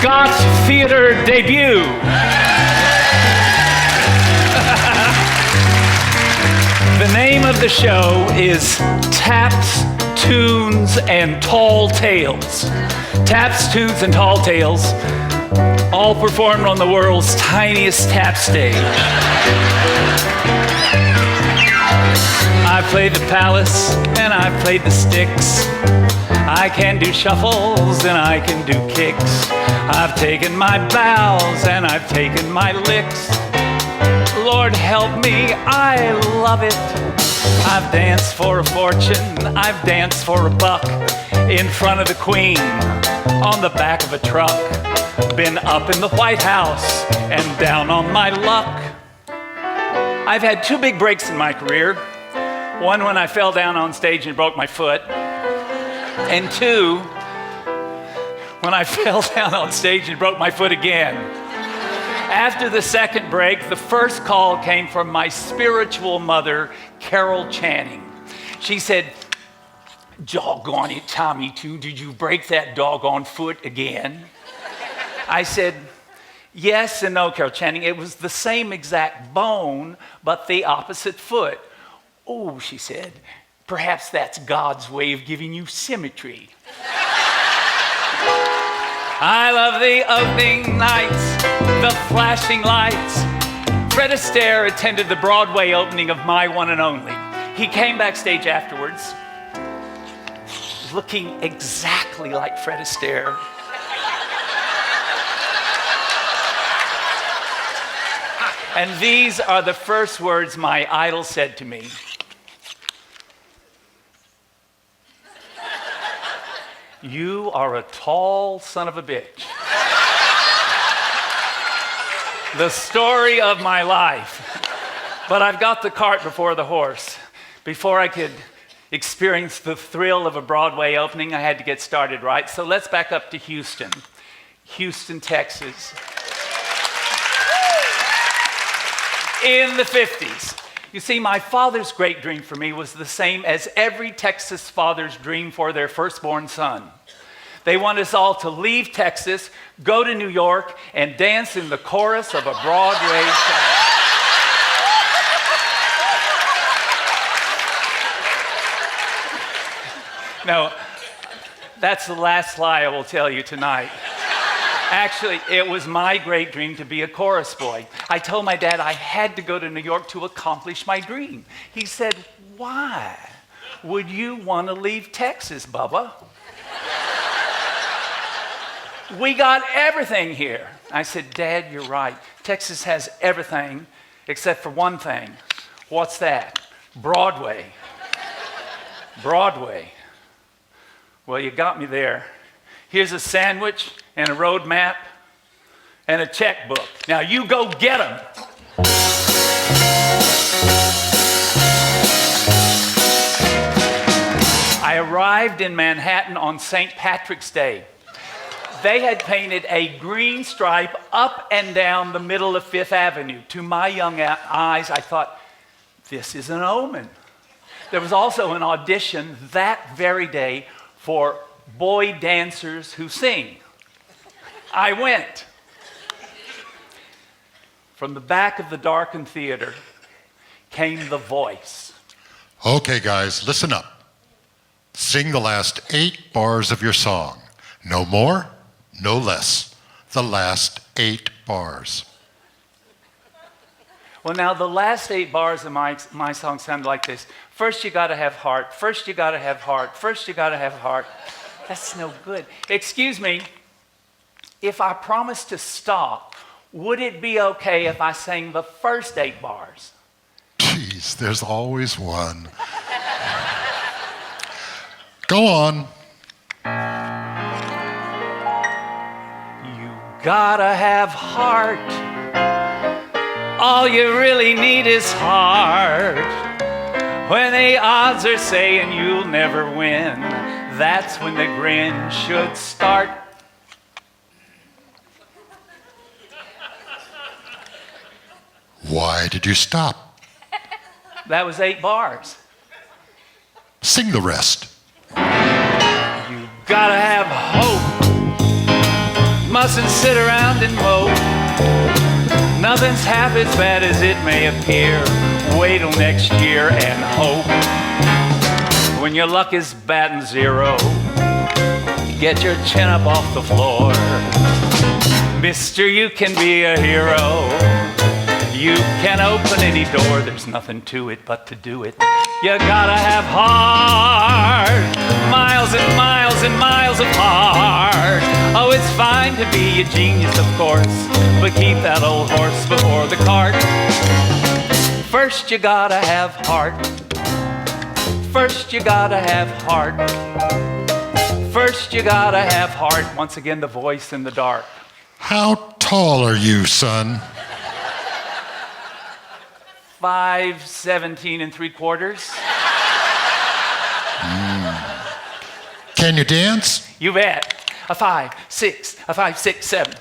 Scott Theater debut. The name of the show is Taps, Tunes, and Tall Tales. Taps, Tunes, and Tall Tales, all performed on the world's tiniest tap stage. I've played the Palace, and I've played the Sticks. I can do shuffles, and I can do kicks. I've taken my bows, and I've taken my licks. Lord help me, I love it. I've danced for a fortune, I've danced for a buck, in front of the Queen, on the back of a truck, been up in the White House, and down on my luck. I've had two big breaks in my career. One when I fell down on stage and broke my foot, and two, when I fell down on stage and broke my foot again. After the second break, the first call came from my spiritual mother, Carol Channing. She said, "Doggone it, Tommy Tune, did you break that doggone foot again?" I said, "Yes and no, Carol Channing. It was the same exact bone, but the opposite foot." "Oh," she said, "perhaps that's God's way of giving you symmetry." I love the opening nights, the flashing lights. Fred Astaire attended the Broadway opening of My One and Only. He came backstage afterwards, looking exactly like Fred Astaire. And these are the first words my idol said to me. "You are a tall son of a bitch." The story of my life. But I've got the cart before the horse. Before I could experience the thrill of a Broadway opening, I had to get started right. So let's back up to Houston. Houston, Texas. In the 50s. You see, my father's great dream for me was the same as every Texas father's dream for their firstborn son. They want us all to leave Texas, go to New York, and dance in the chorus of a Broadway show. No, that's the last lie I will tell you tonight. Actually, it was my great dream to be a chorus boy. I told my dad I had to go to New York to accomplish my dream. He said, "Why would you want to leave Texas, Bubba? We got everything here." I said, "Dad, you're right. Texas has everything except for one thing." "What's that?" "Broadway." "Broadway." Well, you got me there. Here's a sandwich and a road map and a checkbook. Now you go get them. I arrived in Manhattan on St. Patrick's Day. They had painted a green stripe up and down the middle of Fifth Avenue. To my young eyes, I thought, this is an omen. There was also an audition that very day for boy dancers who sing. I went. From the back of the darkened theater came the voice. "Okay, guys, listen up. Sing the last 8 bars of your song. No more, no less. The last 8 bars." Well, now the last 8 bars of my song sounded like this. First you gotta have heart, first you gotta have heart, first you gotta have heart. That's no good. Excuse me, if I promise to stop, would it be okay if I sang the first 8 bars? Jeez, there's always one. Go on. You gotta have heart. All you really need is heart. When the odds are saying you'll never win, that's when the grin should start. Why did you stop? That was 8 bars. Sing the rest. You gotta have hope. mustn't sit around and mope. Nothing's half as bad as it may appear. Wait till next year and hope. When your luck is batting zero, get your chin up off the floor. Mister, you can be a hero. You can open any door. There's nothing to it but to do it. You gotta have heart. Miles and miles and miles of heart. Oh, it's fine to be a genius, of course, but keep that old horse before the cart. First you gotta have heart. First you gotta have heart. First you gotta have heart. Once again, the voice in the dark. How tall are you, son? 5'17 3/4". Can you dance? You bet. A 5, 6, 7.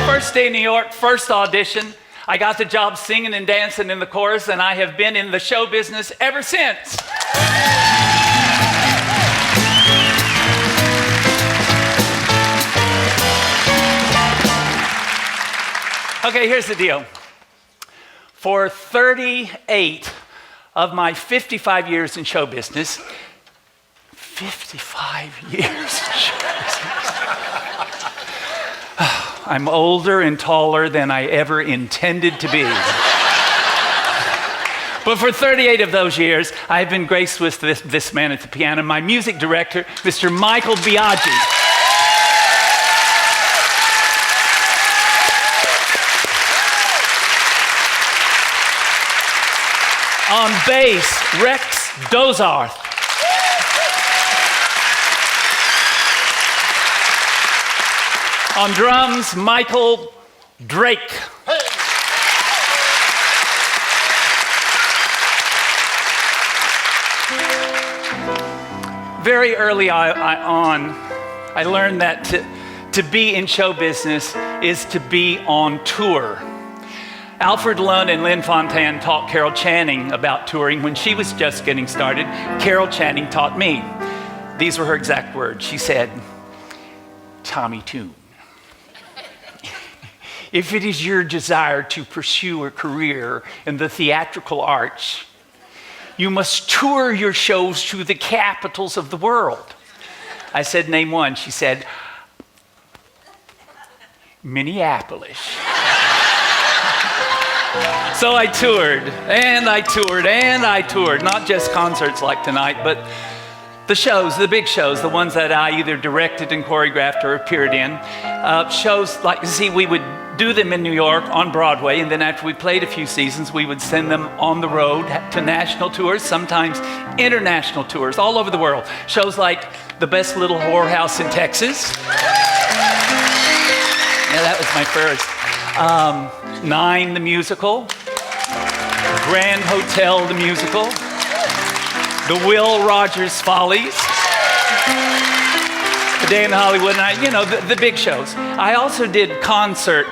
First day in New York, first audition. I got the job singing and dancing in the chorus, and I have been in the show business ever since. Okay, here's the deal. For 38 of my 55 years in show business, 55 years in show business. I'm older and taller than I ever intended to be. But for 38 of those years, I've been graced with this man at the piano, my music director, Mr. Michael Biaggi. On bass, Rex Dozarth. On drums, Michael Drake. Hey. Very early on, I learned that to be in show business is to be on tour. Alfred Lund and Lynn Fontanne taught Carol Channing about touring when she was just getting started. Carol Channing taught me. These were her exact words. She said, "Tommy Tune, if it is your desire to pursue a career in the theatrical arts, you must tour your shows to the capitals of the world." I said, "Name one." She said, "Minneapolis." So I toured, and I toured, and I toured. Not just concerts like tonight, but the shows, the big shows, the ones that I either directed and choreographed or appeared in. Shows like, see, we would do them in New York on Broadway, and then after we played a few seasons, we would send them on the road to national tours, sometimes international tours, all over the world. Shows like The Best Little Whorehouse in Texas. Yeah, that was my first. Nine, the musical. Grand Hotel, the musical. The Will Rogers Follies. A Day in Hollywood, and the big shows. I also did concert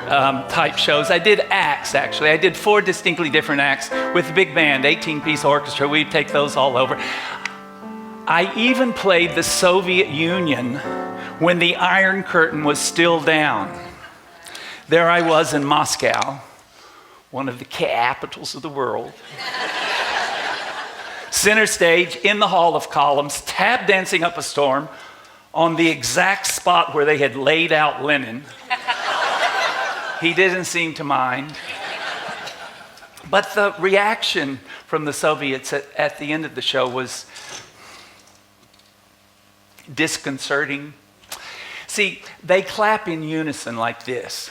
type shows. I did acts, actually. I did 4 distinctly different acts with a big band, 18-piece orchestra. We'd take those all over. I even played the Soviet Union when the Iron Curtain was still down. There I was in Moscow, one of the capitals of the world. Center stage, in the Hall of Columns, tap dancing up a storm on the exact spot where they had laid out Lenin. He didn't seem to mind. But the reaction from the Soviets at the end of the show was disconcerting. See, they clap in unison like this.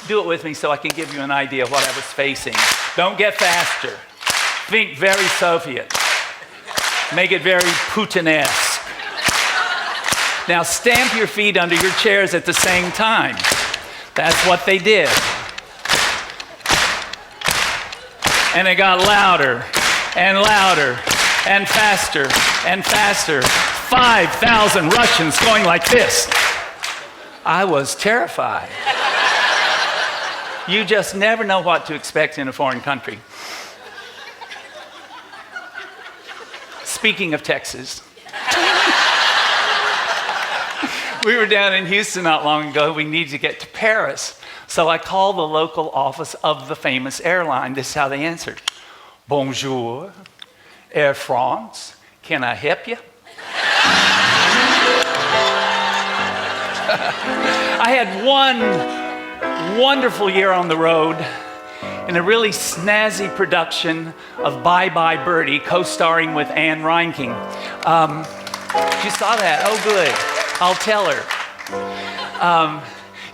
Do it with me so I can give you an idea of what I was facing. Don't get faster. Think very Soviet. Make it very Putin-esque. Now stamp your feet under your chairs at the same time. That's what they did. and it got louder and louder and faster and faster. 5,000 Russians going like this. I was terrified. You just never know what to expect in a foreign country. Speaking of Texas, we were down in Houston not long ago. We needed to get to Paris. So I called the local office of the famous airline. This is how they answered. Bonjour, Air France. Can I help you? I had one wonderful year on the road in a really snazzy production of Bye Bye Birdie, co-starring with Anne Reinking. You saw that? Oh, good. I'll tell her.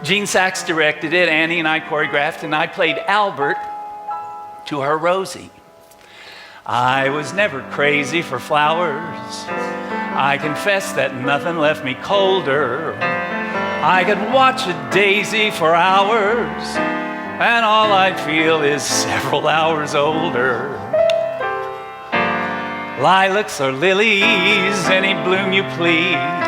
Gene Sachs directed it, Annie and I choreographed, and I played Albert to her Rosie. I was never crazy for flowers. I confess that nothing left me colder. I could watch a daisy for hours, and all I'd feel is several hours older. Lilacs or lilies, any bloom you please.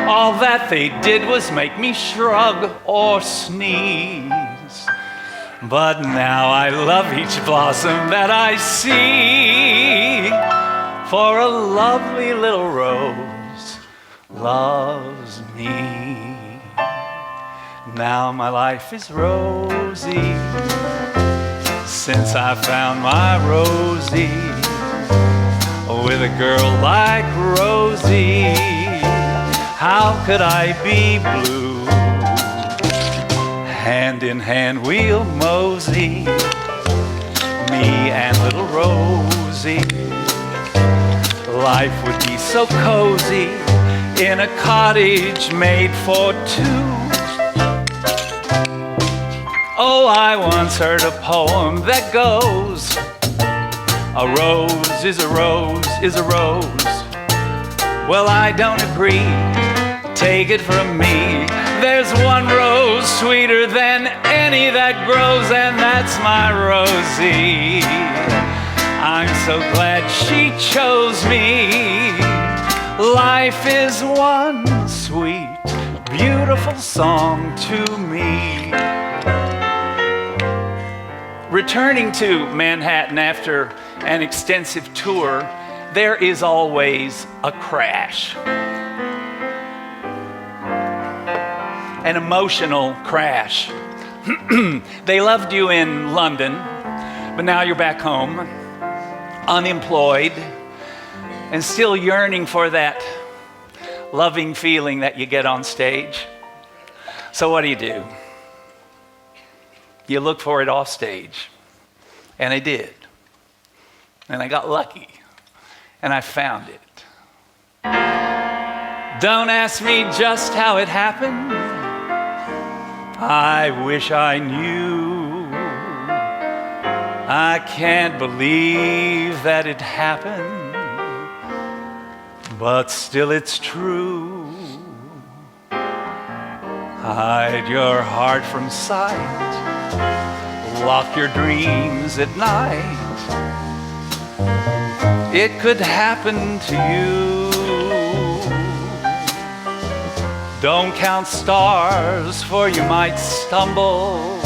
All that they did was make me shrug or sneeze. But now I love each blossom that I see, for a lovely little rose loves me. Now my life is rosy since I found my Rosie. With a girl like Rosie, how could I be blue? Hand in hand we'll mosey, me and little Rosie. Life would be so cozy in a cottage made for two. Oh, I once heard a poem that goes, a rose is a rose is a rose. Well, I don't agree, take it from me. There's one rose sweeter than any that grows, and that's my Rosie. I'm so glad she chose me. Life is one sweet, beautiful song to me. Returning to Manhattan after an extensive tour, there is always a crash. An emotional crash. They loved you in London, but now you're back home, unemployed, and still yearning for that loving feeling that you get on stage. So what do? You look for it off stage. And I did. And I got lucky. And I found it. Don't ask me just how it happened. I wish I knew. I can't believe that it happened. But still it's true. Hide your heart from sight. Lock your dreams at night. It could happen to you. Don't count stars, for you might stumble.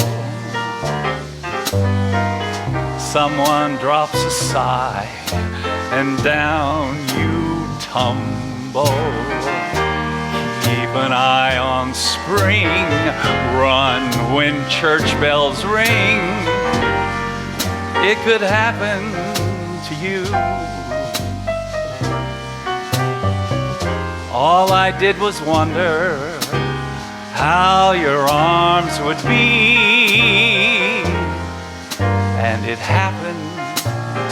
Someone drops a sigh, and down you tumble. Keep an eye on spring, run when church bells ring. It could happen to you. All I did was wonder how your arms would be, and it happened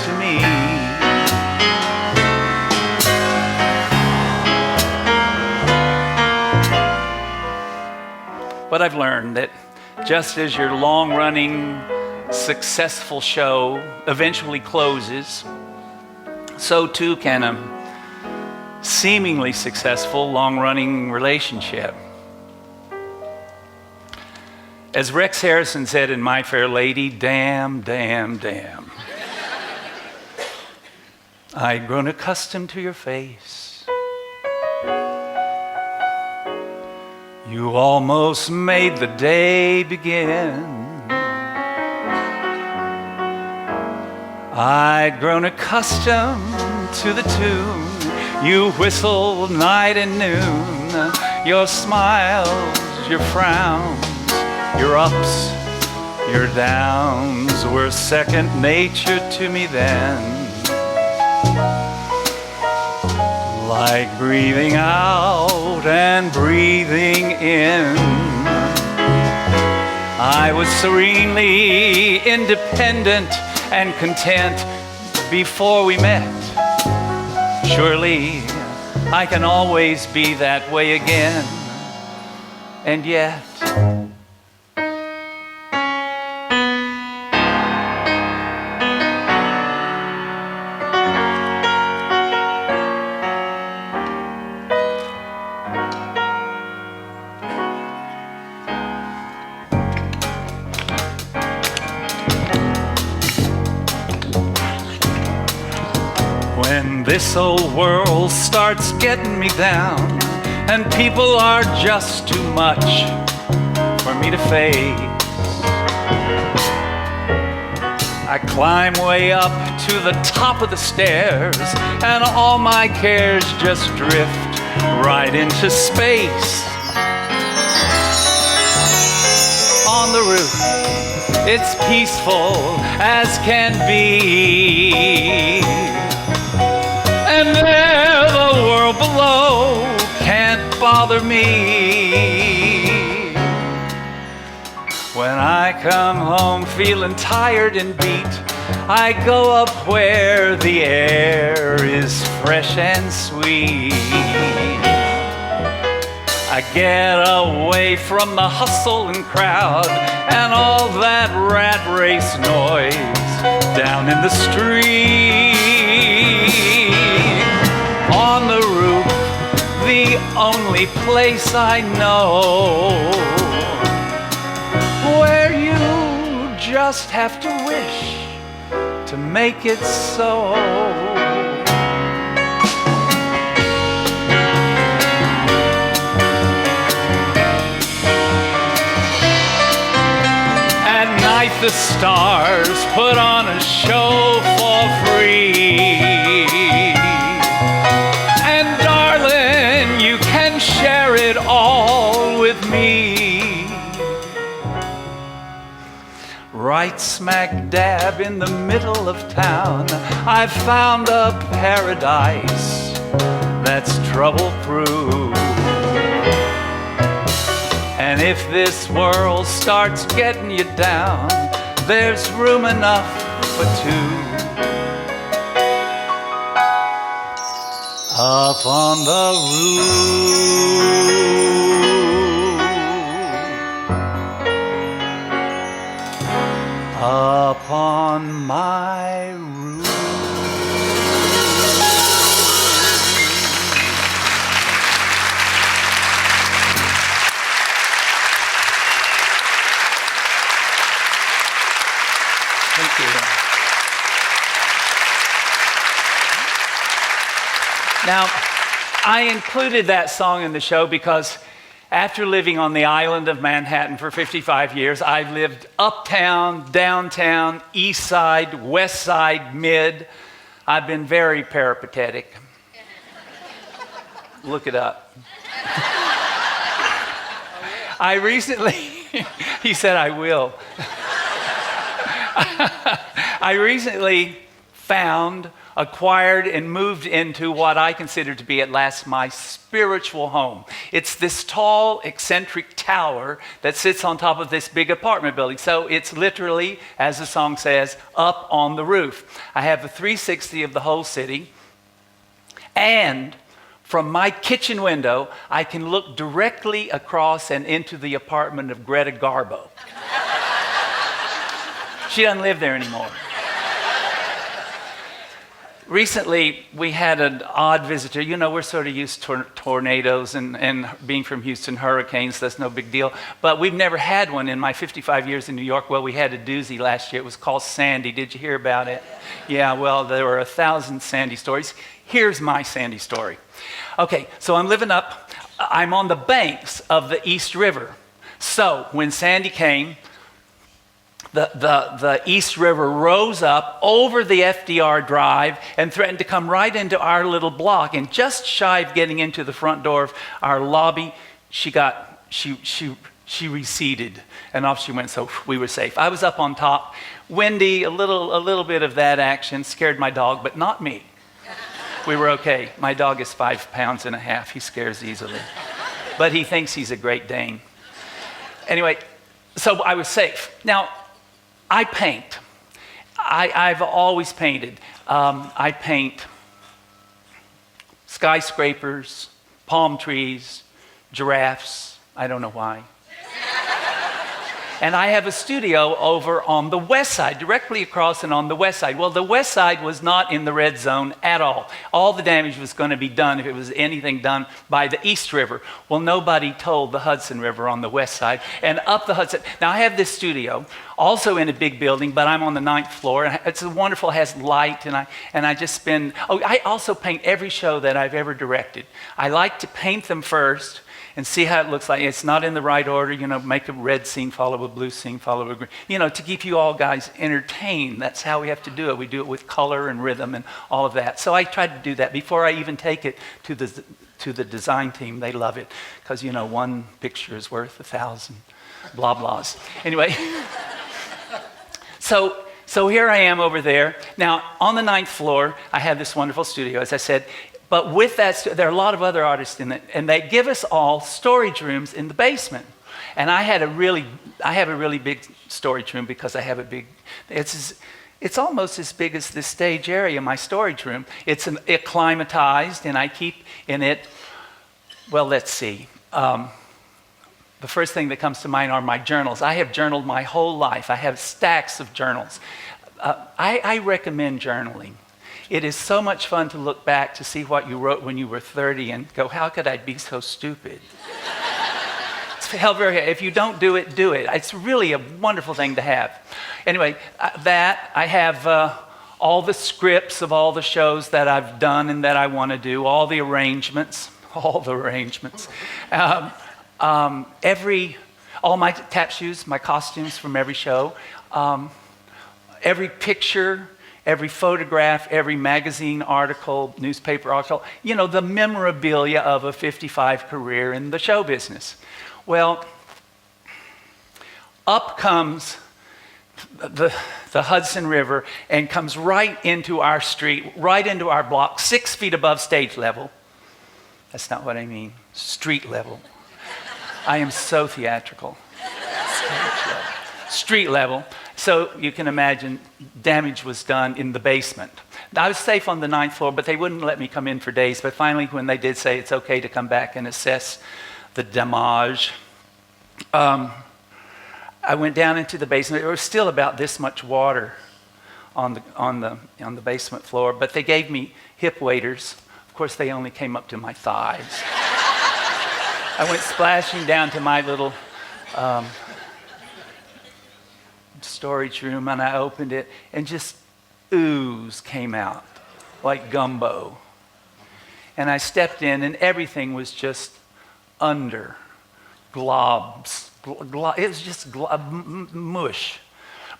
to me. But I've learned that just as your long-running, successful show eventually closes, so too can a seemingly successful, long-running relationship. As Rex Harrison said in My Fair Lady, damn, damn, damn. I'd grown accustomed to your face. You almost made the day begin. I'd grown accustomed to the tune you whistled night and noon. Your smiles, your frowns, your ups, your downs were second nature to me then. Like breathing out and breathing in. I was serenely independent and content before we met. Surely I can always be that way again. And yet when this old world starts getting me down and people are just too much for me to face, I climb way up to the top of the stairs and all my cares just drift right into space. On the roof, it's peaceful as can be. And there the world below can't bother me. When I come home feeling tired and beat, I go up where the air is fresh and sweet. I get away from the hustle and crowd and all that rat race noise down in the street. On the roof, the only place I know where you just have to wish to make it so. At night the stars put on a show for free. And darling, you can share it all with me. Right smack dab in the middle of town, I've found a paradise that's trouble-proof. And if this world starts getting you down, there's room enough for two. Up on the roof, up on my roof. Thank you. Now, I included that song in the show because after living on the island of Manhattan for 55 years, I've lived uptown, downtown, east side, west side, mid. I've been very peripatetic. Look it up. I recently, he said I will. I recently found, acquired, and moved into what I consider to be at last my spiritual home. It's this tall, eccentric tower that sits on top of this big apartment building. So it's literally, as the song says, up on the roof. I have a 360 of the whole city, and from my kitchen window, I can look directly across and into the apartment of Greta Garbo. She doesn't live there anymore. Recently, we had an odd visitor. You know, we're sort of used to tornadoes and being from Houston, hurricanes, that's no big deal. But we've never had one in my 55 years in New York. Well, we had a doozy last year. It was called Sandy. Did you hear about it? Yeah, well, there were 1,000 Sandy stories. Here's my Sandy story. Okay, so I'm on the banks of the East River. So when Sandy came, the East River rose up over the FDR Drive and threatened to come right into our little block. And just shy of getting into the front door of our lobby, she receded, and off she went. So we were safe. I was up on top, windy, a little bit of that action scared my dog, but not me. We were okay. My dog is 5.5 pounds. He scares easily, but he thinks he's a Great Dane. Anyway, so I was safe. Now, I paint. I've always painted. I paint skyscrapers, palm trees, giraffes. I don't know why. And I have a studio over on the west side, directly across and on the west side. Well, the west side was not in the red zone at all. All the damage was going to be done if it was anything done by the East River. Well, nobody told the Hudson River on the west side and up the Hudson. Now, I have this studio also in a big building, but I'm on the 9th floor. It's wonderful, it has light, and I just spend, I also paint every show that I've ever directed. I like to paint them first and see how it looks like. It's not in the right order, make a red scene, follow a blue scene, follow a green, to keep you all guys entertained. That's how we have to do it. We do it with color and rhythm and all of that. So I try to do that before I even take it to the design team. They love it because, one picture is worth 1,000 blah blahs. Anyway, so here I am over there. Now, on the 9th floor, I have this wonderful studio, as I said. But with that, there are a lot of other artists in it, and they give us all storage rooms in the basement. And I have a really big storage room because I have a big. It's almost as big as this stage area, my storage room. It's acclimatized, and I keep in it. Well, let's see. The first thing that comes to mind are my journals. I have journaled my whole life. I have stacks of journals. I recommend journaling. It is so much fun to look back to see what you wrote when you were 30 and go, how could I be so stupid? If you don't do it, do it. It's really a wonderful thing to have. Anyway, I have all the scripts of all the shows that I've done and that I want to do, all the arrangements. All my tap shoes, my costumes from every show, every picture, every photograph, every magazine article, newspaper article, the memorabilia of a 55 career in the show business. Well, up comes the Hudson River and comes right into our street, right into our block, 6 feet above stage level. That's not what I mean, street level. I am so theatrical. Street level. So you can imagine damage was done in the basement. I was safe on the 9th floor, but they wouldn't let me come in for days. But finally, when they did say it's okay to come back and assess the damage, I went down into the basement. There was still about this much water on the basement floor, but they gave me hip waders. Of course, they only came up to my thighs. I went splashing down to my little storage room, and I opened it, and just ooze came out like gumbo. And I stepped in, and everything was just under globs. It was just mush.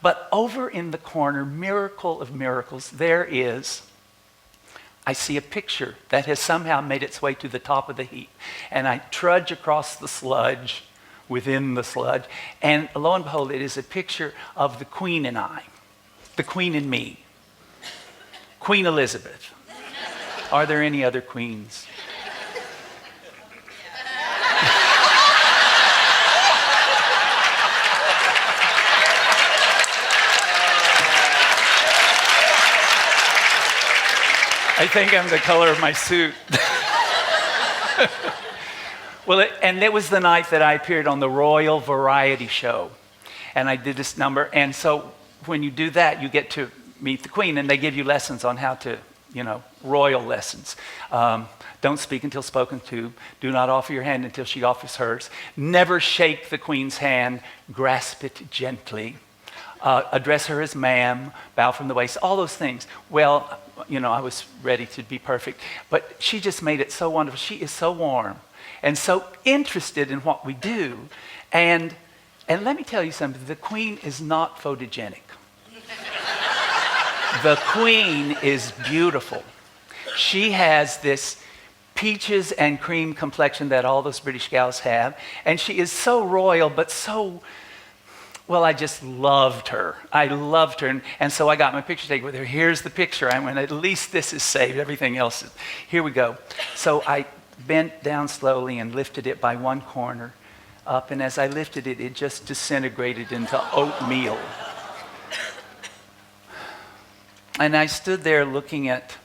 But over in the corner, miracle of miracles, I see a picture that has somehow made its way to the top of the heap. And I trudge across the sludge, within the sludge, and lo and behold, it is a picture of the Queen and I, the Queen and me, Queen Elizabeth. Are there any other queens? I think I'm the color of my suit. Well, and it was the night that I appeared on the Royal Variety Show. And I did this number. And so when you do that, you get to meet the Queen, and they give you lessons on how to royal lessons. Don't speak until spoken to. Do not offer your hand until she offers hers. Never shake the queen's hand. Grasp it gently. Address her as ma'am. Bow from the waist. All those things. Well, I was ready to be perfect. But she just made it so wonderful. She is so warm and so interested in what we do. And let me tell you something. The queen is not photogenic. The queen is beautiful. She has this peaches and cream complexion that all those British gals have. And she is so royal, but so, well, I just loved her. I loved her. And so I got my picture taken with her. Here's the picture. I went, at least this is saved. Everything else is, here we go. So I bent down slowly and lifted it by one corner up. And as I lifted it, it just disintegrated into oatmeal. And I stood there looking at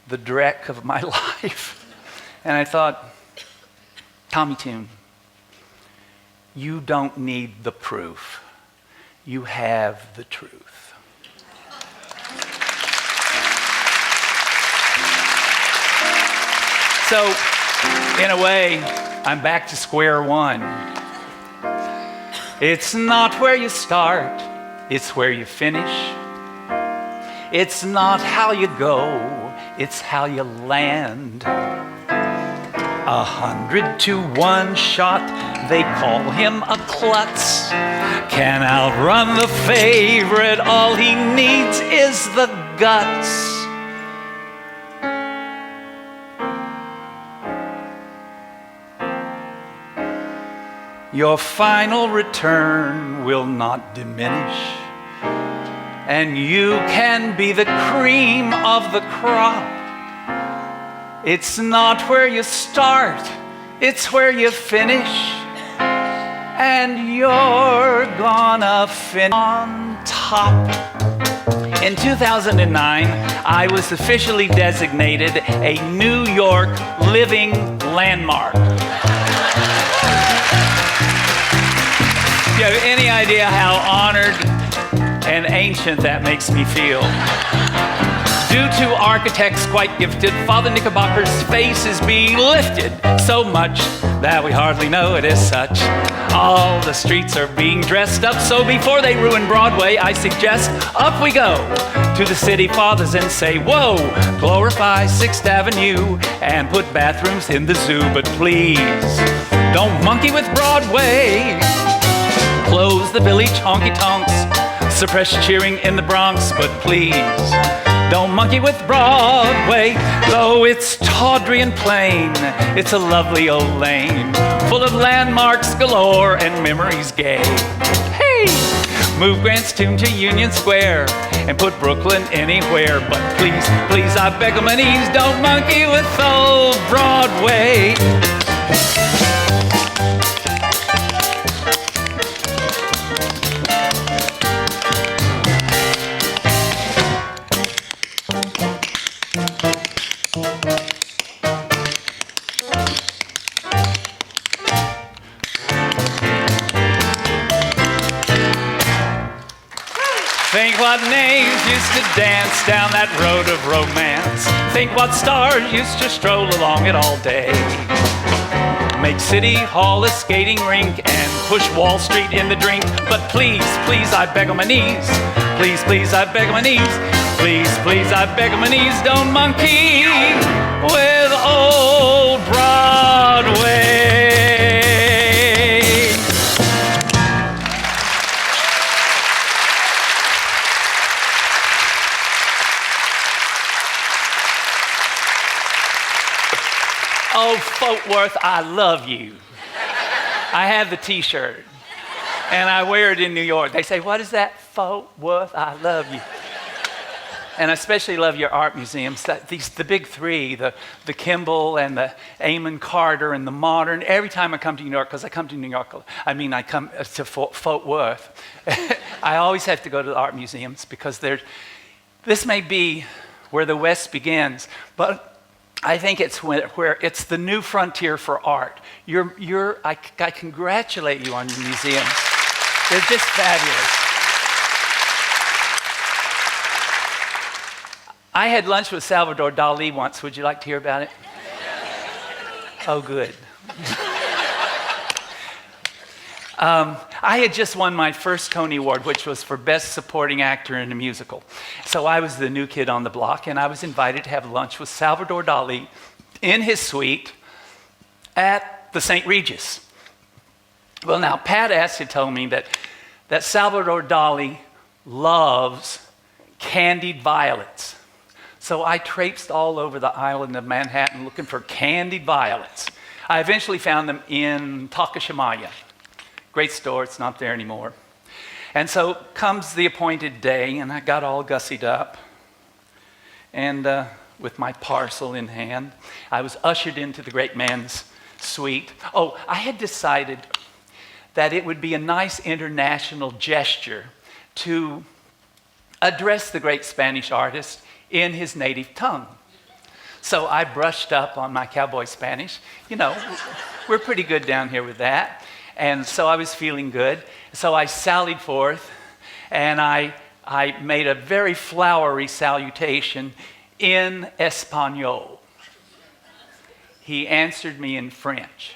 the dreck of my life. And I thought, Tommy Tune, you don't need the proof. You have the truth. So, in a way, I'm back to square one. It's not where you start, it's where you finish. It's not how you go, it's how you land. 100 to 1 shot, they call him a klutz. Can outrun the favorite, all he needs is the guts. Your final return will not diminish, and you can be the cream of the crop. It's not where you start, it's where you finish, and you're gonna finish on top. In 2009, I was officially designated a New York Living Landmark. You have any idea how honored and ancient that makes me feel? Due to architects quite gifted, Father Knickerbocker's face is being lifted so much that we hardly know it as such. All the streets are being dressed up, so before they ruin Broadway, I suggest up we go to the city fathers and say, whoa, glorify 6th Avenue and put bathrooms in the zoo, but please don't monkey with Broadway. Close the village honky-tonks, suppress cheering in the Bronx, but please don't monkey with Broadway. Though it's tawdry and plain, it's a lovely old lane, full of landmarks galore and memories gay. Hey! Move Grant's Tomb to Union Square and put Brooklyn anywhere, but please, please, I beg on my knees, don't monkey with old Broadway. Think what names used to dance down that road of romance. Think what stars used to stroll along it all day. Make City Hall a skating rink and push Wall Street in the drink. But please, please, I beg on my knees. Please, please, I beg on my knees. Please, please, I beg on my knees. Don't monkey with old Broadway. Oh, Fort Worth, I love you. I have the t-shirt, and I wear it in New York. They say, what is that? Fort Worth, I love you. And I especially love your art museums. The big three, the Kimball and the Amon Carter and the Modern. Every time I come to New York, because I come to New York, I come to Fort Worth, I always have to go to the art museums because this may be where the West begins, but I think it's where it's the new frontier for art. I congratulate you on your museums. They're just fabulous. I had lunch with Salvador Dali once. Would you like to hear about it? Oh, good. I had just won my first Tony Award, which was for Best Supporting Actor in a Musical. So I was the new kid on the block, and I was invited to have lunch with Salvador Dali in his suite at the St. Regis. Well, now, Pat Acid told me that Salvador Dali loves candied violets. So I traipsed all over the island of Manhattan looking for candied violets. I eventually found them in Takashimaya. Great store, it's not there anymore. And so comes the appointed day, and I got all gussied up. And with my parcel in hand, I was ushered into the great man's suite. Oh, I had decided that it would be a nice international gesture to address the great Spanish artist in his native tongue. So I brushed up on my cowboy Spanish. You know, we're pretty good down here with that. And so I was feeling good. So I sallied forth, and I made a very flowery salutation in Espanol. He answered me in French.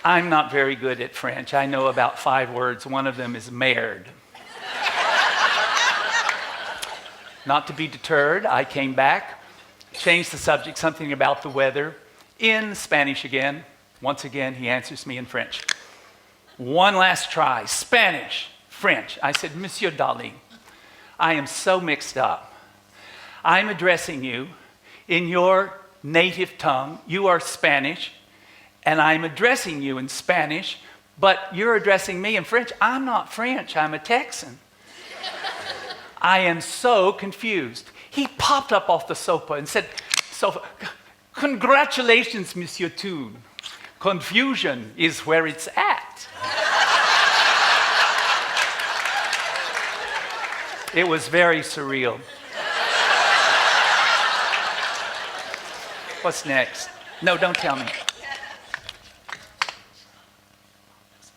I'm not very good at French. I know about 5 words. One of them is merde. Not to be deterred, I came back, changed the subject, something about the weather, in Spanish again. Once again, he answers me in French. One last try, Spanish, French. I said, Monsieur Dali, I am so mixed up. I'm addressing you in your native tongue. You are Spanish, and I'm addressing you in Spanish, but you're addressing me in French. I'm not French, I'm a Texan. I am so confused. He popped up off the sofa and said, congratulations, Monsieur Toon. Confusion is where it's at. It was very surreal. What's next? No, don't tell me.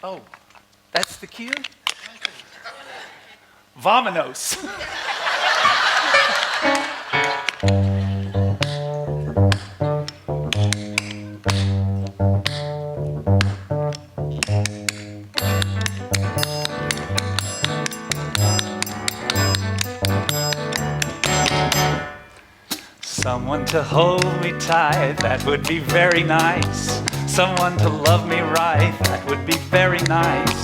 Oh, that's the cue? Vamonos. Someone to hold me tight, that would be very nice. Someone to love me right, that would be very nice.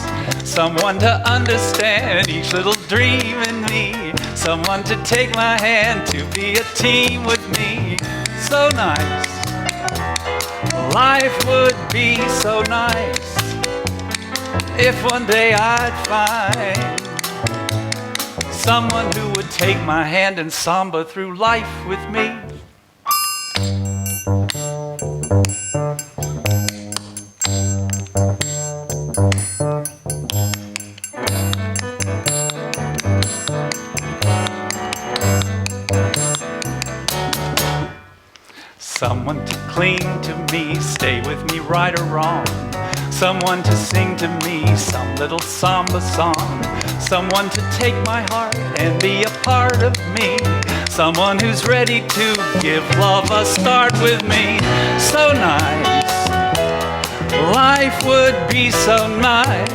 Someone to understand each little dream in me. Someone to take my hand, to be a team with me. So nice. Life would be so nice if one day I'd find someone who would take my hand and samba through life with me. Someone to cling to me, stay with me right or wrong. Someone to sing to me some little samba song. Someone to take my heart and be a part of me. Someone who's ready to give love a start with me. So nice. Life would be so nice.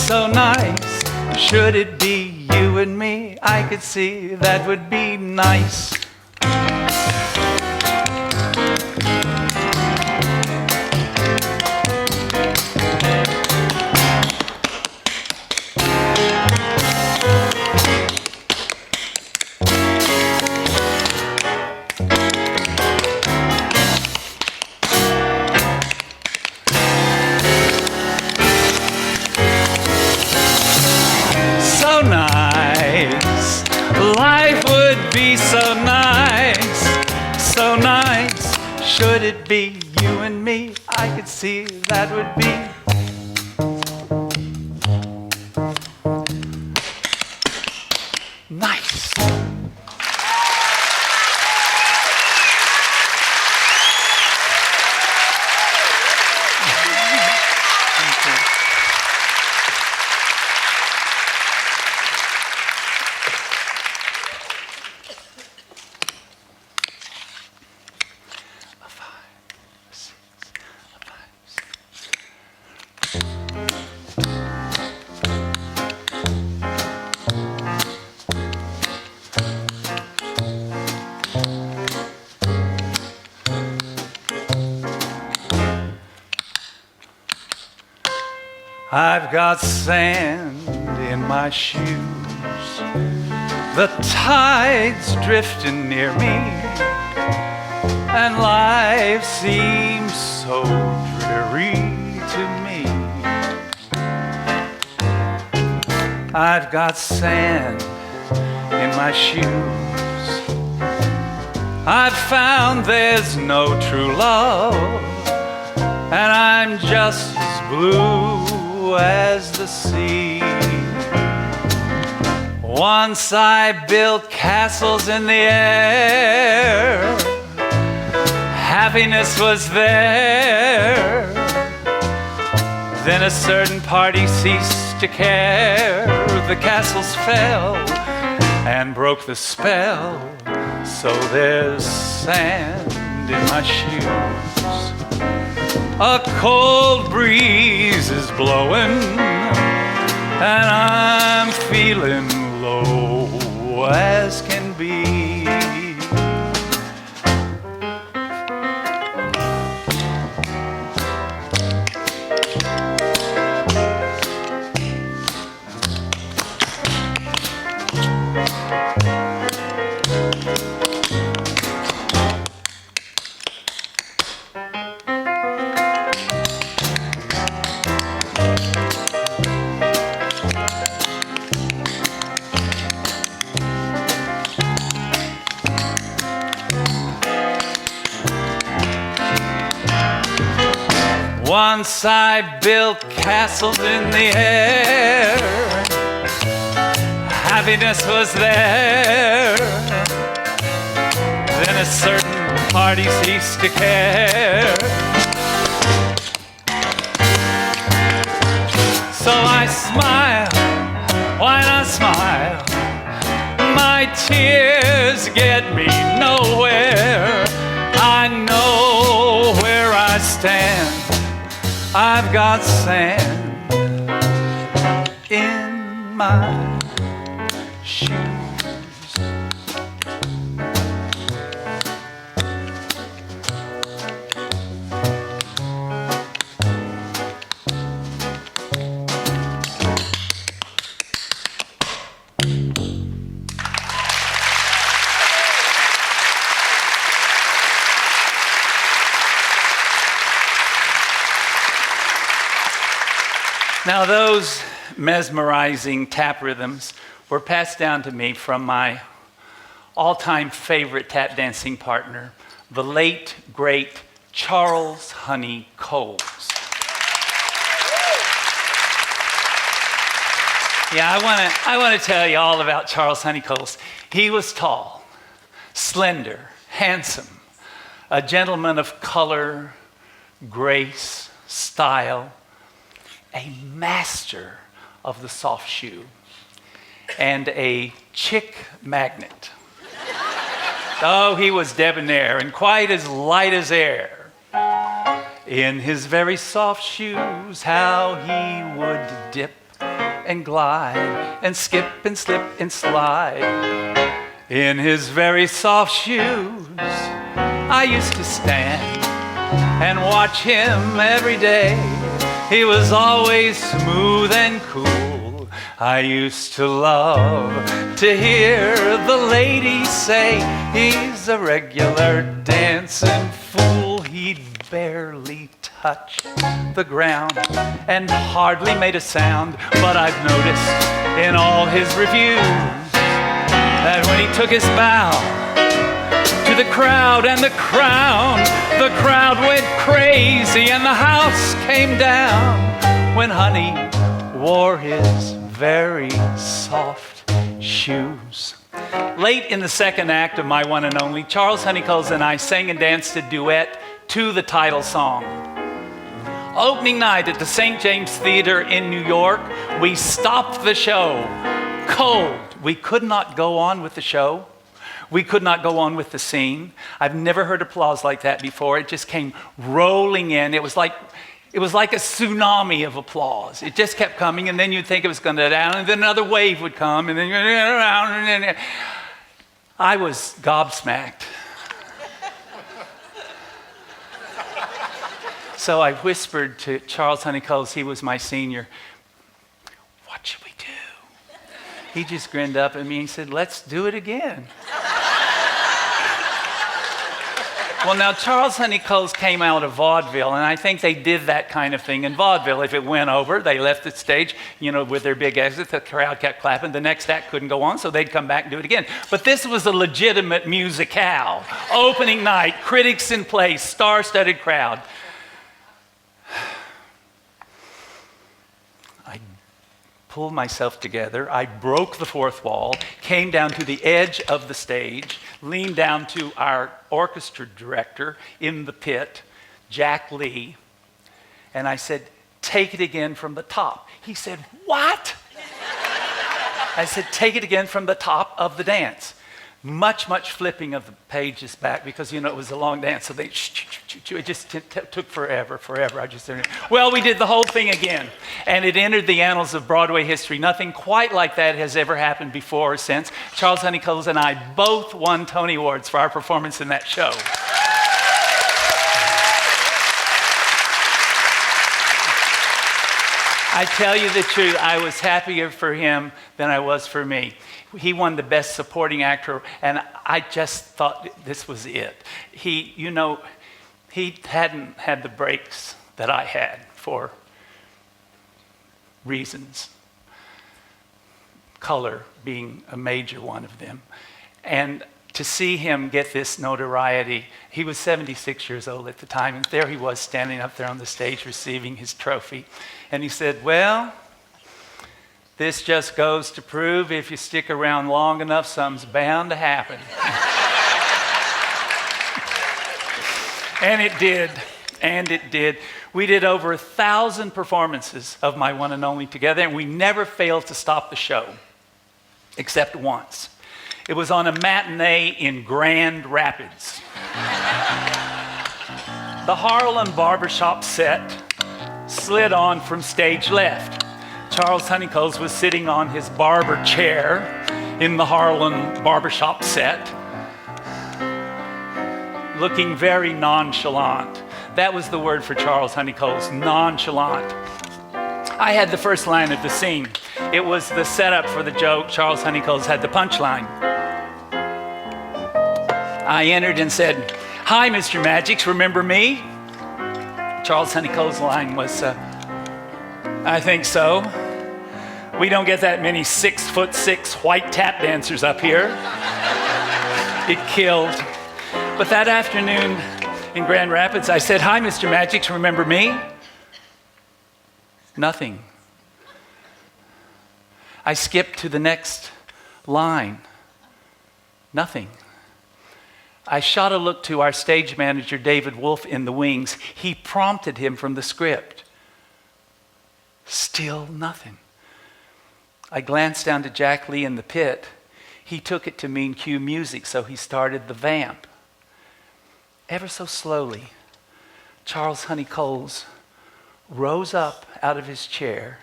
So nice. Should it be you and me? I could see that would be nice. Nice. Life would be so nice, so nice. Should it be you and me? I could see that would be nice. I've got sand in my shoes. The tide's drifting near me, and life seems so dreary to me. I've got sand in my shoes. I've found there's no true love, and I'm just as blue as the sea. Once I built castles in the air, happiness was there. Then a certain party ceased to care. The castles fell and broke the spell. So there's sand in my shoes. A cold breeze is blowing, and I'm feeling low as can be. Once I built castles in the air, happiness was there. Then a certain party ceased to care. So I smile, why not smile? My tears get me nowhere. I know where I stand. I've got sand in my shoes. Now, those mesmerizing tap rhythms were passed down to me from my all-time favorite tap dancing partner, the late, great Charles Honey Coles. Yeah, I want to tell you all about Charles Honey Coles. He was tall, slender, handsome, a gentleman of color, grace, style, a master of the soft shoe, and a chick magnet. Oh, he was debonair and quite as light as air. In his very soft shoes, how he would dip and glide and skip and slip and slide. In his very soft shoes, I used to stand and watch him every day. He was always smooth and cool. I used to love to hear the ladies say he's a regular dancing fool. He'd barely touch the ground and hardly made a sound. But I've noticed in all his reviews that when he took his bow to the crowd and the crowd went crazy and the house came down when Honey wore his very soft shoes. Late in the second act of my one and only, Charles Honey Coles and I sang and danced a duet to the title song. Opening night at the St. James Theater in New York, we stopped the show cold. We could not go on with the show. We could not go on with the scene. I've never heard applause like that before. It just came rolling in. It was like a tsunami of applause. It just kept coming, and then you'd think it was going to down, and then another wave would come, and then around, and then I was gobsmacked. So I whispered to Charles Honeycutt, he was my senior, "What should we do?" He just grinned up at me and said, "Let's do it again." Well, now, Charles Honeycutt came out of vaudeville, and I think they did that kind of thing in vaudeville. If it went over, they left the stage, with their big exit. The crowd kept clapping. The next act couldn't go on, so they'd come back and do it again. But this was a legitimate musicale. Opening night, critics in place, star-studded crowd. I pulled myself together. I broke the fourth wall, came down to the edge of the stage, leaned down to our orchestra director in the pit, Jack Lee, and I said, "Take it again from the top." He said, "What?" I said, "Take it again from the top of the dance." Much flipping of the pages back because, it was a long dance, so it just took forever. Well, we did the whole thing again, and it entered the annals of Broadway history. Nothing quite like that has ever happened before or since. Charles Honeycutt and I both won Tony Awards for our performance in that show. I tell you the truth, I was happier for him than I was for me. He won the Best Supporting Actor, and I just thought this was it. He hadn't had the breaks that I had for reasons, color being a major one of them. And to see him get this notoriety, he was 76 years old at the time, and there he was standing up there on the stage receiving his trophy. And he said, "Well, this just goes to prove if you stick around long enough, something's bound to happen." And it did. We did over 1,000 performances of My One and Only together, and we never failed to stop the show, except once. It was on a matinee in Grand Rapids. The Harlem Barbershop set slid on from stage left. Charles Honeycutt was sitting on his barber chair in the Harlem Barbershop set, looking very nonchalant. That was the word for Charles Honeycutt, nonchalant. I had the first line of the scene. It was the setup for the joke. Charles Honeycutt had the punchline. I entered and said, "Hi, Mr. Magics, remember me?" Charles Honeycutt's line was, "I think so. We don't get that many 6'6" white tap dancers up here." It killed. But that afternoon in Grand Rapids, I said, "Hi, Mr. Magics, remember me?" Nothing. I skipped to the next line. Nothing. I shot a look to our stage manager, David Wolf, in the wings. He prompted him from the script. Still nothing. I glanced down to Jack Lee in the pit. He took it to mean cue music, so he started the vamp. Ever so slowly, Charles Honeycutt rose up out of his chair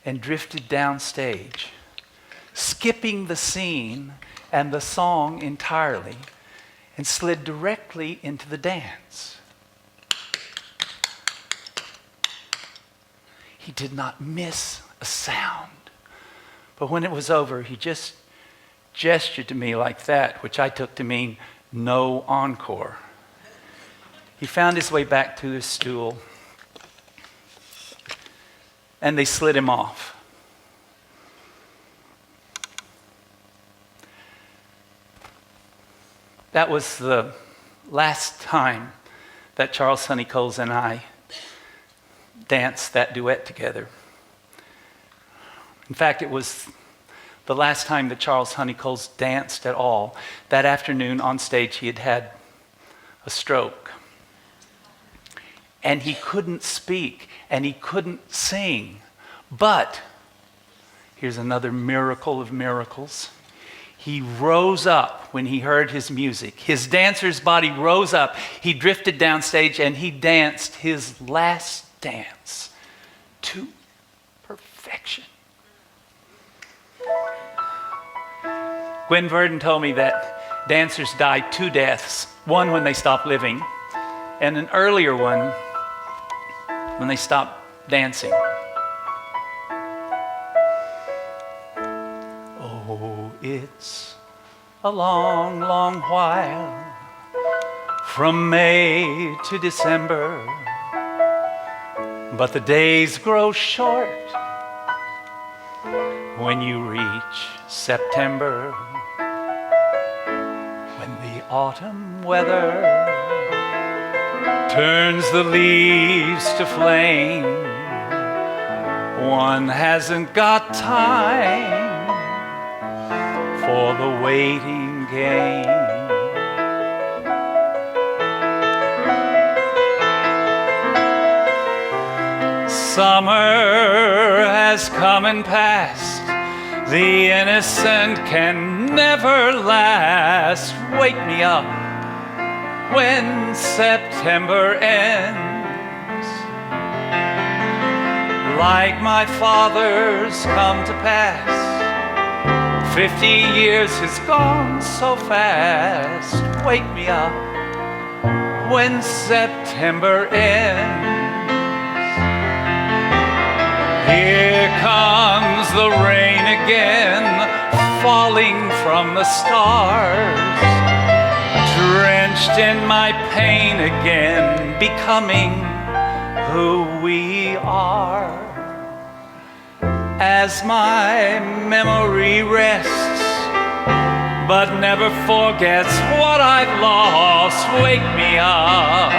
and drifted downstage, skipping the scene and the song entirely, and slid directly into the dance. He did not miss a sound. But when it was over, he just gestured to me like that, which I took to mean no encore. He found his way back to his stool, and they slid him off. That was the last time that Charles Honeycutt and I danced that duet together. In fact, it was the last time that Charles Honeycutt danced at all. That afternoon on stage, he had had a stroke. And he couldn't speak, and he couldn't sing. But, here's another miracle of miracles. He rose up when he heard his music. His dancer's body rose up. He drifted downstage, and he danced his last dance to perfection. Gwen Verdon told me that dancers die two deaths, one when they stop living, and an earlier one when they stop dancing. Oh, it's a long, long while from May to December, but the days grow short when you reach September, when the autumn weather turns the leaves to flame. One hasn't got time for the waiting game. Summer has come and passed. The innocent can never last. Wake me up when September ends. Like my father's come to pass, 50 years has gone so fast. Wake me up when September ends. Here comes the rain again, falling from the stars, drenched in my pain again, becoming who we are. As my memory rests, but never forgets what I've lost, wake me up,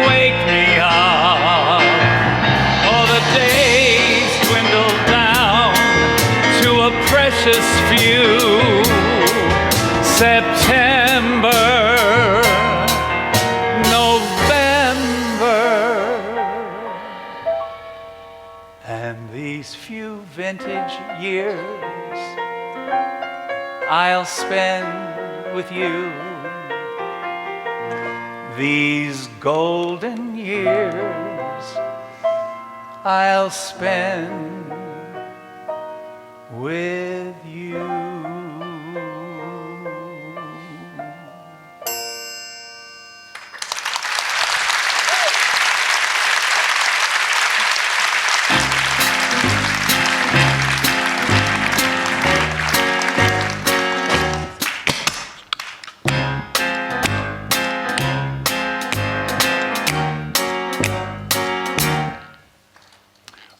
wake me up. Oh, the days dwindle down to a precious few. September, November, and these few vintage years I'll spend with you. These golden years I'll spend with you.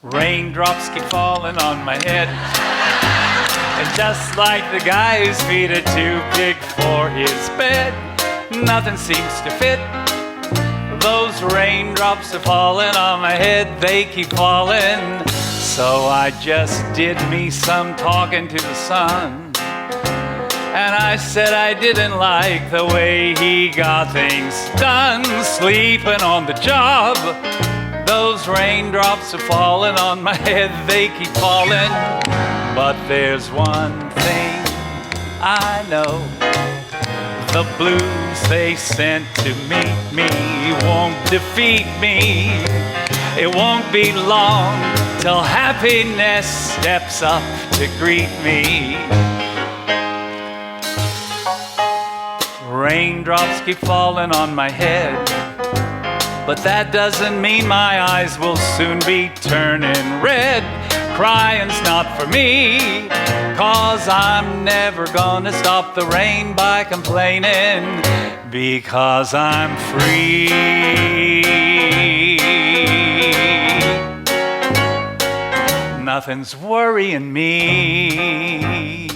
Raindrops keep falling on my head, and just like the guy whose feet are too big for his bed, nothing seems to fit. Those raindrops are falling on my head, they keep falling. So I just did me some talking to the sun, and I said I didn't like the way he got things done, sleeping on the job. Those raindrops are falling on my head, they keep falling. But there's one thing I know, the blues they sent to meet me won't defeat me. It won't be long till happiness steps up to greet me. Raindrops keep falling on my head, but that doesn't mean my eyes will soon be turning red. Crying's not for me, 'cause I'm never gonna stop the rain by complaining, because I'm free. Nothing's worrying me.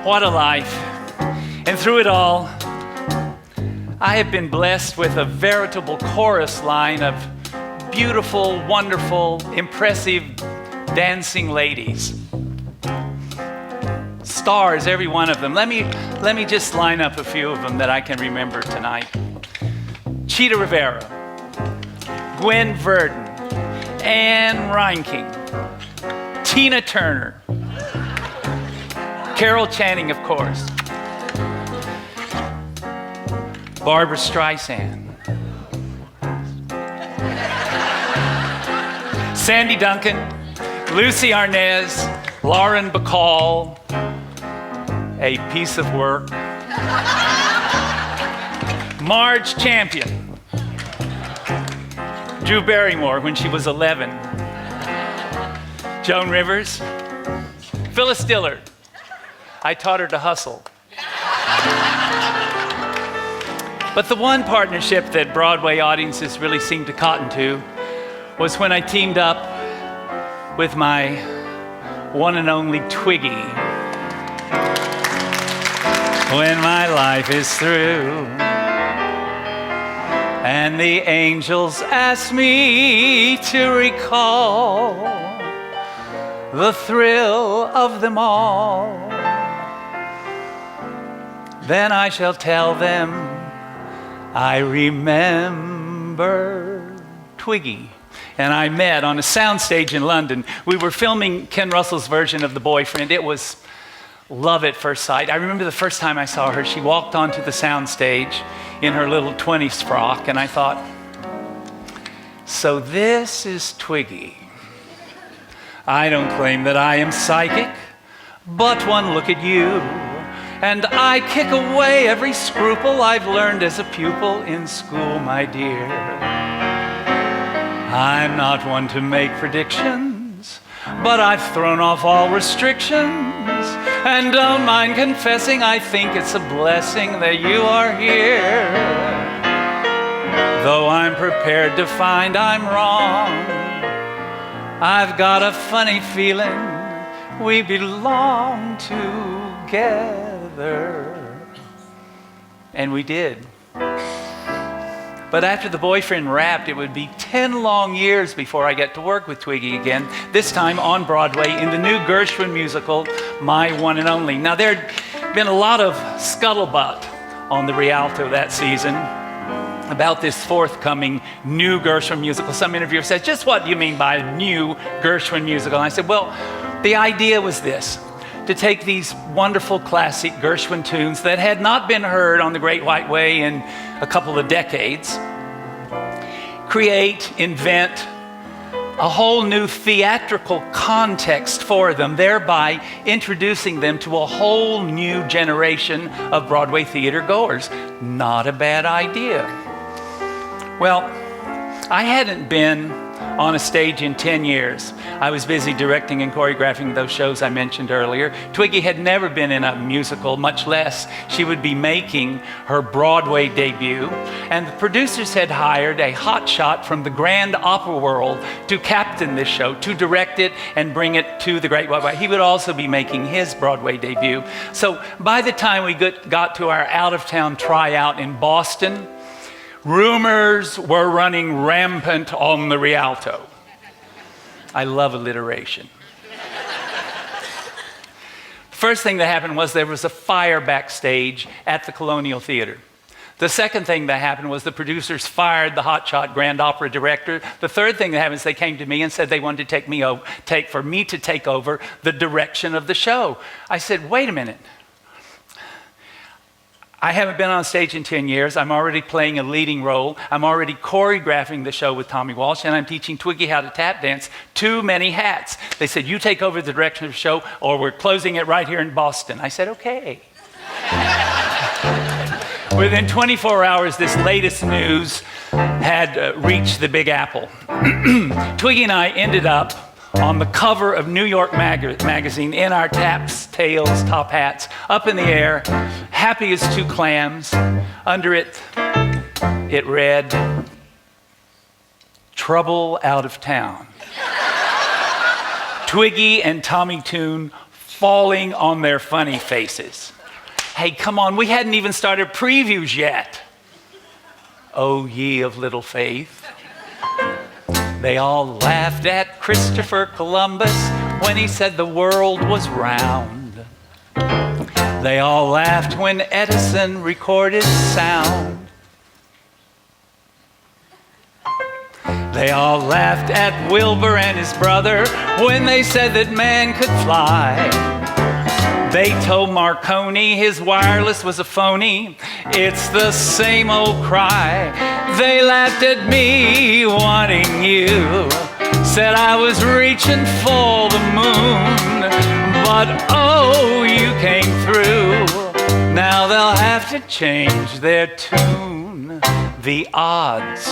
What a life. And through it all, I have been blessed with a veritable chorus line of beautiful, wonderful, impressive dancing ladies. Stars, every one of them. Let me just line up a few of them that I can remember tonight. Chita Rivera, Gwen Verdon, Anne Reinking, Tina Turner, Carol Channing, of course, Barbra Streisand, Sandy Duncan, Lucy Arnaz, Lauren Bacall, a piece of work, Marge Champion, Drew Barrymore when she was 11. Joan Rivers. Phyllis Dillard. I taught her to hustle. But the one partnership that Broadway audiences really seemed to cotton to was when I teamed up with my one and only Twiggy. When my life is through and the angels ask me to recall the thrill of them all, then I shall tell them I remember Twiggy. And I met on a soundstage in London. We were filming Ken Russell's version of The Boyfriend. It was love at first sight. I remember the first time I saw her, she walked onto the soundstage in her little 20s frock, and I thought, so this is Twiggy. I don't claim that I am psychic, but one look at you, and I kick away every scruple I've learned as a pupil in school, my dear. I'm not one to make predictions, but I've thrown off all restrictions, and don't mind confessing I think it's a blessing that you are here. Though I'm prepared to find I'm wrong, I've got a funny feeling we belong together. And we did. But after The Boyfriend wrapped, it would be 10 long years before I get to work with Twiggy again, this time on Broadway in the new Gershwin musical, My One and Only. Now, there'd been a lot of scuttlebutt on the Rialto that season about this forthcoming new Gershwin musical. Some interviewer said, just what do you mean by new Gershwin musical? And I said, well, the idea was this: to take these wonderful classic Gershwin tunes that had not been heard on the Great White Way in a couple of decades, create, invent a whole new theatrical context for them, thereby introducing them to a whole new generation of Broadway theater goers. Not a bad idea. Well, I hadn't been on a stage in 10 years. I was busy directing and choreographing those shows I mentioned earlier. Twiggy had never been in a musical, much less she would be making her Broadway debut. And the producers had hired a hotshot from the Grand Opera world to captain this show, to direct it and bring it to the Great White Way. He would also be making his Broadway debut. So by the time we got to our out-of-town tryout in Boston, rumors were running rampant on the Rialto. I love alliteration. First thing that happened was there was a fire backstage at the Colonial Theater. The second thing that happened was the producers fired the hotshot Grand Opera director. The third thing that happened is they came to me and said they wanted to for me to take over the direction of the show. I said, wait a minute. I haven't been on stage in 10 years. I'm already playing a leading role. I'm already choreographing the show with Tommy Walsh, and I'm teaching Twiggy how to tap dance. Too many hats. They said, you take over the direction of the show, or we're closing it right here in Boston. I said, okay. Within 24 hours, this latest news had reached the Big Apple. Twiggy and I ended up on the cover of New York magazine in our taps, tails, top hats, up in the air, happy as two clams. Under it, it read, "Trouble Out of Town." Twiggy and Tommy Tune falling on their funny faces. Hey, come on, we hadn't even started previews yet. Oh, ye of little faith. They all laughed at Christopher Columbus when he said the world was round. They all laughed when Edison recorded sound. They all laughed at Wilbur and his brother when they said that man could fly. They told Marconi his wireless was a phony. It's the same old cry. They laughed at me wanting you. Said I was reaching for the moon. But oh, you came through. Now they'll have to change their tune. The odds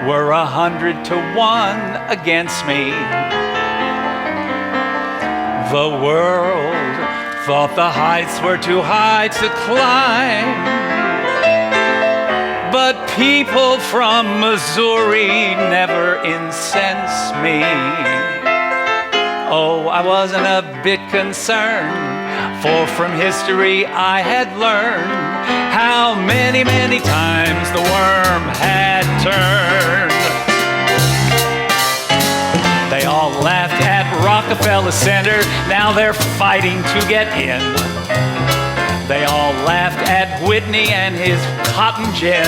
were 100-1 against me. The world thought the heights were too high to climb, but people from Missouri never incensed me. Oh, I wasn't a bit concerned, for from history I had learned how many, many times the worm had turned. They all laughed at Rockefeller Center, now they're fighting to get in. They all laughed at Whitney and his cotton gin.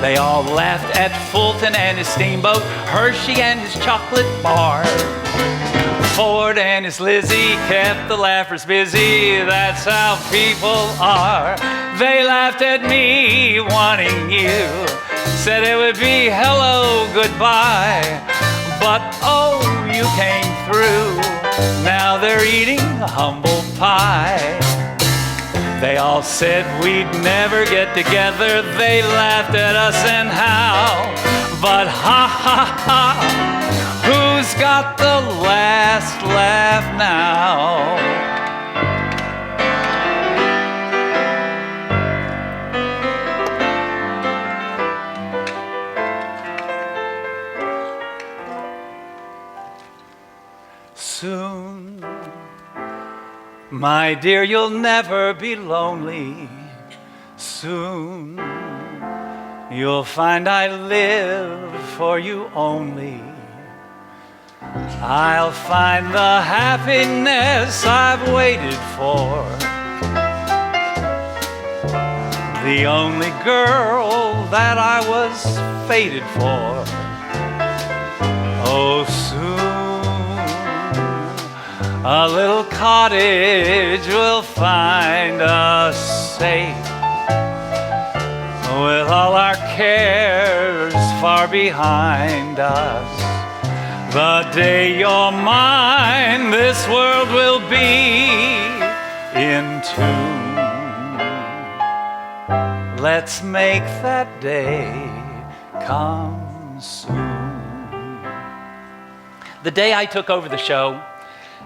They all laughed at Fulton and his steamboat, Hershey and his chocolate bar. Ford and his Lizzie kept the laughers busy, that's how people are. They laughed at me wanting you, said it would be hello, goodbye. But oh, you came through, now they're eating humble pie. They all said we'd never get together, they laughed at us and how. But ha ha ha, who's got the last laugh now? Soon, my dear, you'll never be lonely. Soon, you'll find I live for you only. I'll find the happiness I've waited for, the only girl that I was fated for. Oh, soon a little cottage will find us safe, with all our cares far behind us. The day you're mine, this world will be in tune. Let's make that day come soon. The day I took over the show,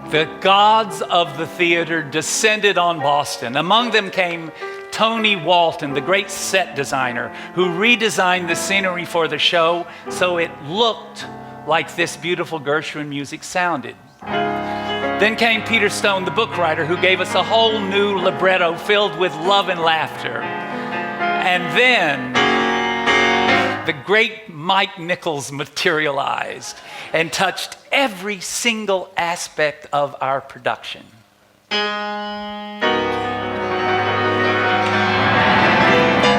the gods of the theater descended on Boston. Among them came Tony Walton, the great set designer, who redesigned the scenery for the show so it looked like this beautiful Gershwin music sounded. Then came Peter Stone, the book writer, who gave us a whole new libretto filled with love and laughter. And then the great Mike Nichols materialized and touched every single aspect of our production.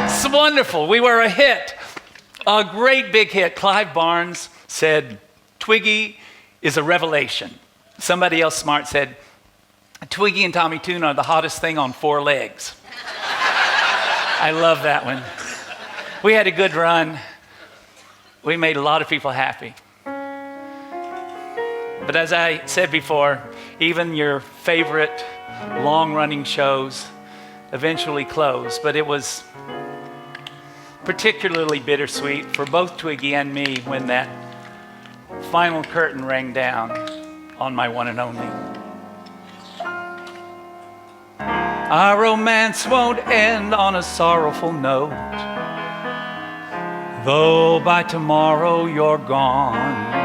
It's wonderful. We were a hit, a great big hit. Clive Barnes said, Twiggy is a revelation. Somebody else smart said, Twiggy and Tommy Tune are the hottest thing on four legs. I love that one. We had a good run. We made a lot of people happy. But as I said before, even your favorite long-running shows eventually close. But it was particularly bittersweet for both Twiggy and me when that final curtain rang down on my one and only. Our romance won't end on a sorrowful note, though by tomorrow you're gone.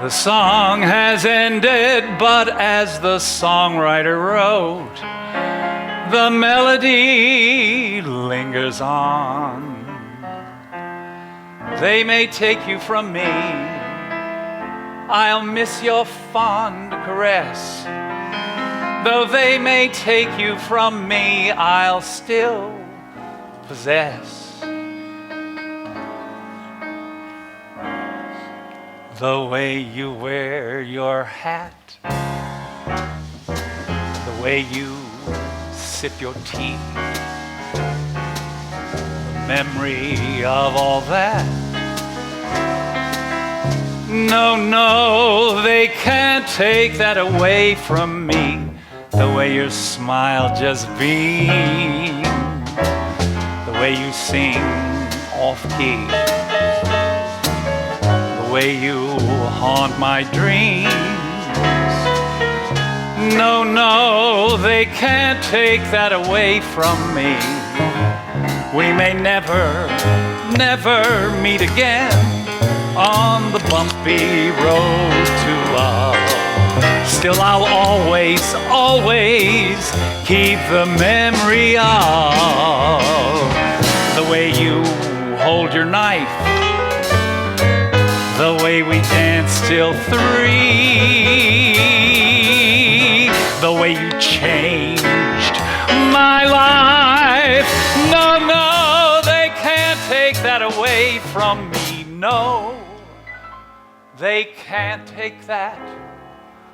The song has ended, but as the songwriter wrote, the melody lingers on. They may take you from me, I'll miss your fond caress. Though they may take you from me, I'll still possess the way you wear your hat, the way you sip your tea, the memory of all that. No, no, they can't take that away from me. The way your smile just beamed, the way you sing off key, the way you haunt my dreams. No, no, they can't take that away from me. We may never, never meet again on the bumpy road to love. Still I'll always, always keep the memory of the way you hold your knife, the way we danced till 3, the way you changed my life. No, no, they can't take that away from me. No, they can't take that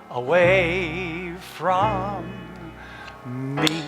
away from me.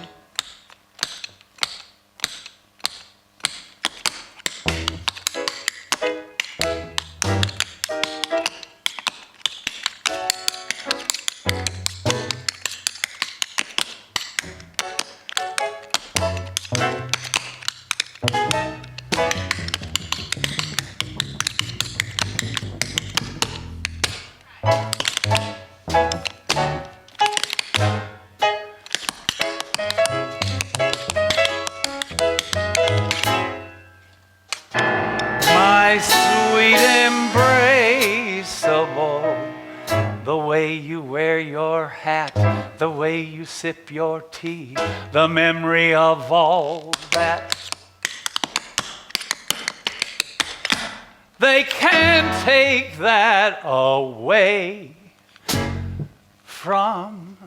My sweet embraceable, the way you wear your hat, the way you sip your tea, the memory of all that. They can't take that away from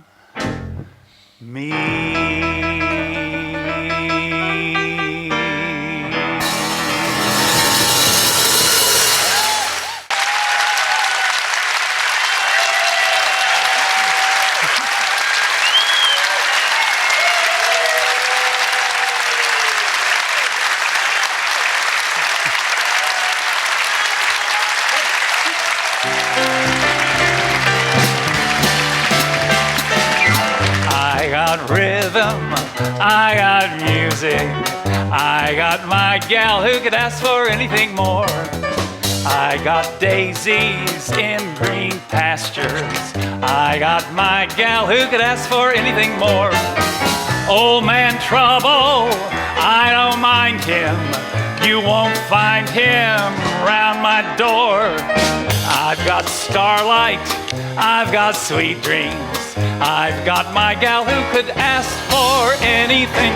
me. I got rhythm, I got music, I got my gal who could ask for anything more. I got daisies in green pastures, I got my gal who could ask for anything more. Old man Trouble, I don't mind him, you won't find him round my door. I've got starlight, I've got sweet dreams, I've got my gal who could ask for anything.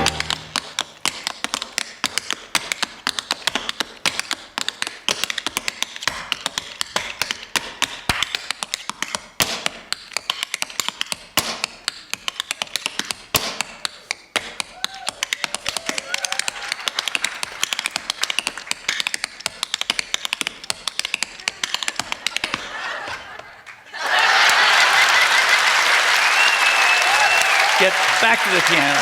Get back to the piano.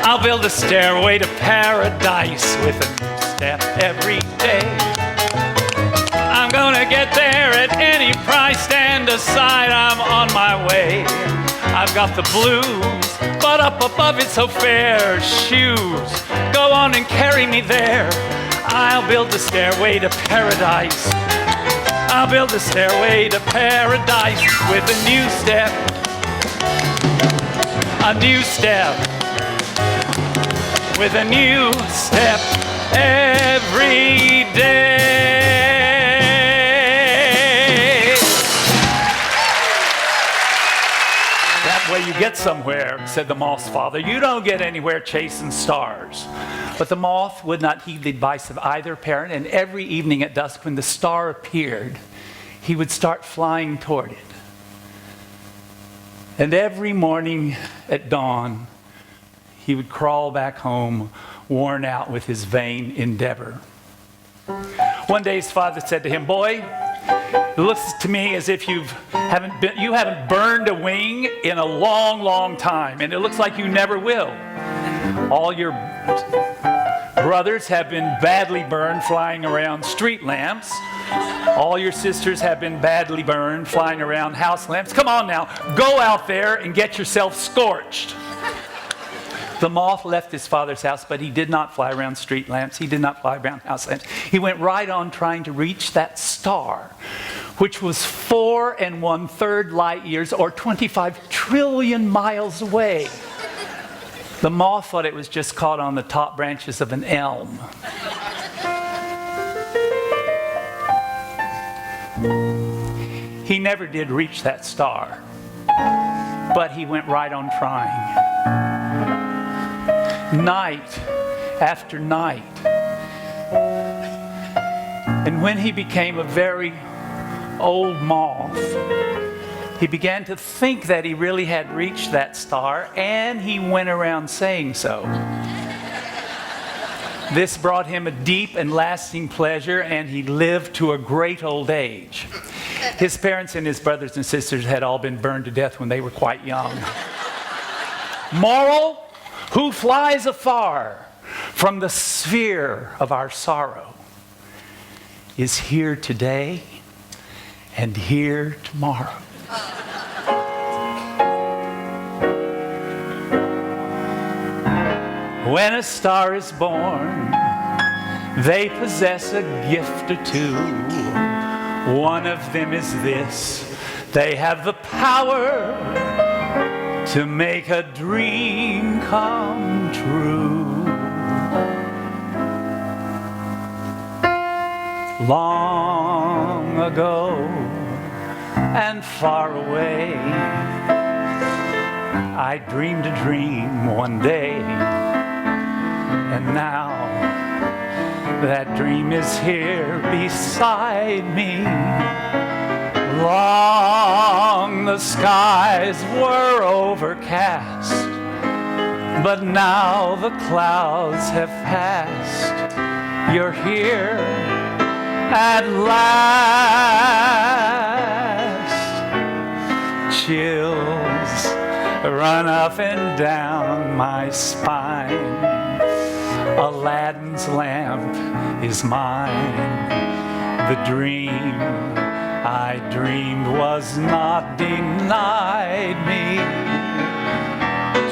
I'll build a stairway to paradise with a new step every day. I'm gonna get there at any price, stand aside, I'm on my way. I've got the blues, but up above it's so fair. Shoes, go on and carry me there. I'll build a stairway to paradise. I'll build a stairway to paradise with a new step. A new step. With a new step every day. That way you get somewhere, said the moth's father. You don't get anywhere chasing stars. But the moth would not heed the advice of either parent, and every evening at dusk when the star appeared, he would start flying toward it. And every morning at dawn, he would crawl back home, worn out with his vain endeavor. One day his father said to him, "Boy, it looks to me as if you haven't burned a wing in a long, long time, and it looks like you never will. All your brothers have been badly burned flying around street lamps, All your sisters have been badly burned, flying around house lamps. Come on now, go out there and get yourself scorched. The moth left his father's house, but he did not fly around street lamps. He did not fly around house lamps. He went right on trying to reach that star, which was 4 1/3 light years, or 25 trillion miles away. The moth thought it was just caught on the top branches of an elm. He never did reach that star, but he went right on trying. Night after night. And when he became a very old moth, he began to think that he really had reached that star, and he went around saying so. This brought him a deep and lasting pleasure, and he lived to a great old age. His parents and his brothers and sisters had all been burned to death when they were quite young. Moral: who flies afar from the sphere of our sorrow is here today and here tomorrow. When a star is born, they possess a gift or two. One of them is this: they have the power to make a dream come true. Long ago and far away, I dreamed a dream one day, and now that dream is here beside me. Long the skies were overcast, but now the clouds have passed. You're here at last. Chills run up and down my spine. Aladdin's lamp is mine. The dream I dreamed was not denied me.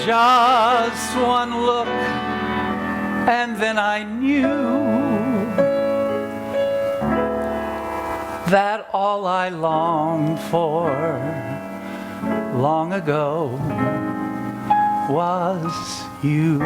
Just one look, and then I knew that all I longed for long ago was you.